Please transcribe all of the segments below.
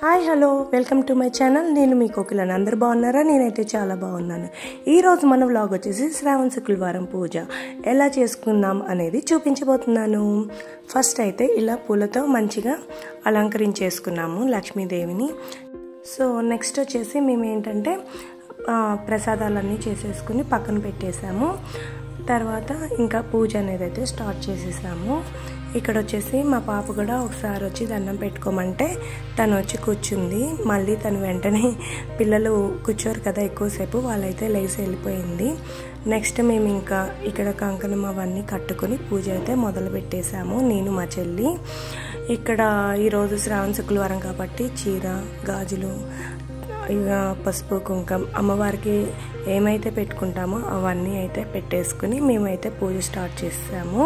Hi hello welcome to my channel. నేను మీ కోకిలని. అందరు బాగున్నారా? నేనైతే చాలా బాగున్నాను. ఈరోజు మన వ్లాగ్ వచ్చేసి శ్రావణ శుక్రవారం పూజ ఎలా చేసుకుందాం అనేది చూపించబోతున్నాను. ఫస్ట్ అయితే ఇలా పూలతో మంచిగా అలంకరించేసుకున్నాము లక్ష్మీదేవిని. సో నెక్స్ట్ వచ్చేసి మేము ఏంటంటే ప్రసాదాలన్నీ చేసేసుకుని పక్కన పెట్టేసాము. తర్వాత ఇంకా పూజ అనేది అయితే స్టార్ట్ చేసేసాము. ఇక్కడ వచ్చేసి మా పాప కూడా ఒకసారి వచ్చి దండం పెట్టుకోమంటే తను వచ్చి కూర్చుంది. మళ్ళీ తను వెంటనే పిల్లలు కూర్చోరు కదా ఎక్కువసేపు, వాళ్ళైతే లేచి వెళ్ళిపోయింది. నెక్స్ట్ మేము ఇంకా ఇక్కడ కంకణం అవన్నీ కట్టుకొని పూజ అయితే మొదలు పెట్టేశాము నేను మా చెల్లి. ఇక్కడ ఈరోజు శ్రావణ శుక్రవారం కాబట్టి చీర, గాజులు, పసుపు, కుంకం, అమ్మవారికి ఏమైతే పెట్టుకుంటామో అవన్నీ అయితే పెట్టేసుకుని మేమైతే పూజ స్టార్ట్ చేసాము.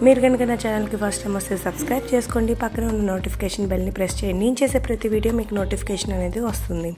మీరు కనుక నా ఛానల్కి ఫస్ట్ టైం వస్తే సబ్స్క్రైబ్ చేసుకోండి, పక్కన ఉన్న నోటిఫికేషన్ బెల్ని ప్రెస్ చేయండి. నేను చేసే ప్రతి వీడియో మీకు నోటిఫికేషన్ అనేది వస్తుంది.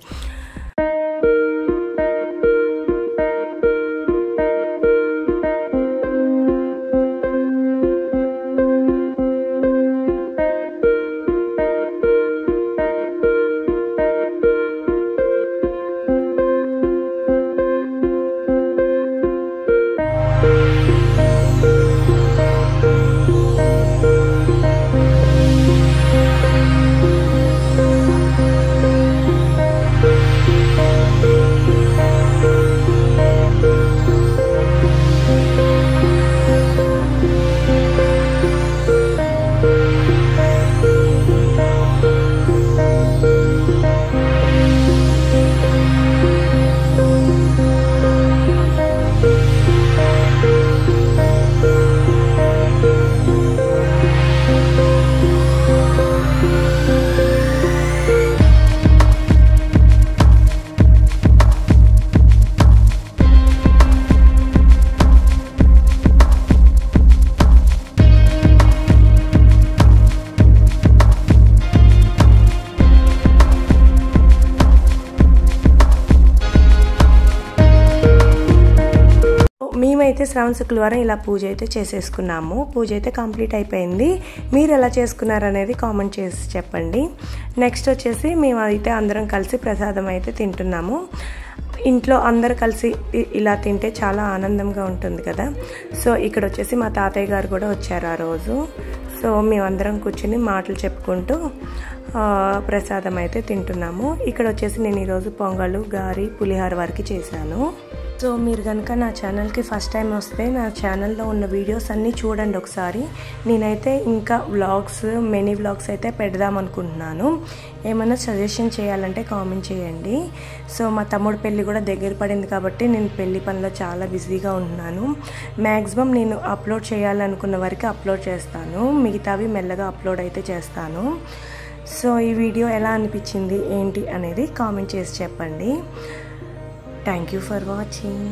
మేమైతే శ్రావణ శుక్రవారం ఇలా పూజ అయితే చేసేసుకున్నాము. పూజ అయితే కంప్లీట్ అయిపోయింది. మీరు ఎలా చేసుకున్నారనేది కామెంట్ చేసి చెప్పండి. నెక్స్ట్ వచ్చేసి మేము అయితే అందరం కలిసి ప్రసాదం అయితే తింటున్నాము. ఇంట్లో అందరు కలిసి ఇలా తింటే చాలా ఆనందంగా ఉంటుంది కదా. సో ఇక్కడ వచ్చేసి మా తాతయ్య గారు కూడా వచ్చారు ఆ రోజు. సో మేమందరం కూర్చుని మాటలు చెప్పుకుంటూ ప్రసాదం అయితే తింటున్నాము. ఇక్కడ వచ్చేసి నేను ఈరోజు పొంగలు, గారి, పులిహోర వరకు చేశాను. సో మీరు కనుక నా ఛానల్కి ఫస్ట్ టైం వస్తే నా ఛానల్లో ఉన్న వీడియోస్ అన్నీ చూడండి ఒకసారి. నేనైతే ఇంకా వ్లాగ్స్, మినీ వ్లాగ్స్ అయితే పెడదాం అనుకుంటున్నాను. ఏమైనా సజెషన్ చేయాలంటే కామెంట్ చేయండి. సో మా తమ్ముడు పెళ్ళి కూడా దగ్గర పడింది కాబట్టి నేను పెళ్ళి పనిలో చాలా బిజీగా ఉంటున్నాను. మ్యాక్సిమం నేను అప్లోడ్ చేయాలనుకున్న వరకు అప్లోడ్ చేస్తాను, మిగతావి మెల్లగా అప్లోడ్ అయితే చేస్తాను. సో ఈ వీడియో ఎలా అనిపించింది ఏంటి అనేది కామెంట్ చేసి చెప్పండి. Thank you for watching.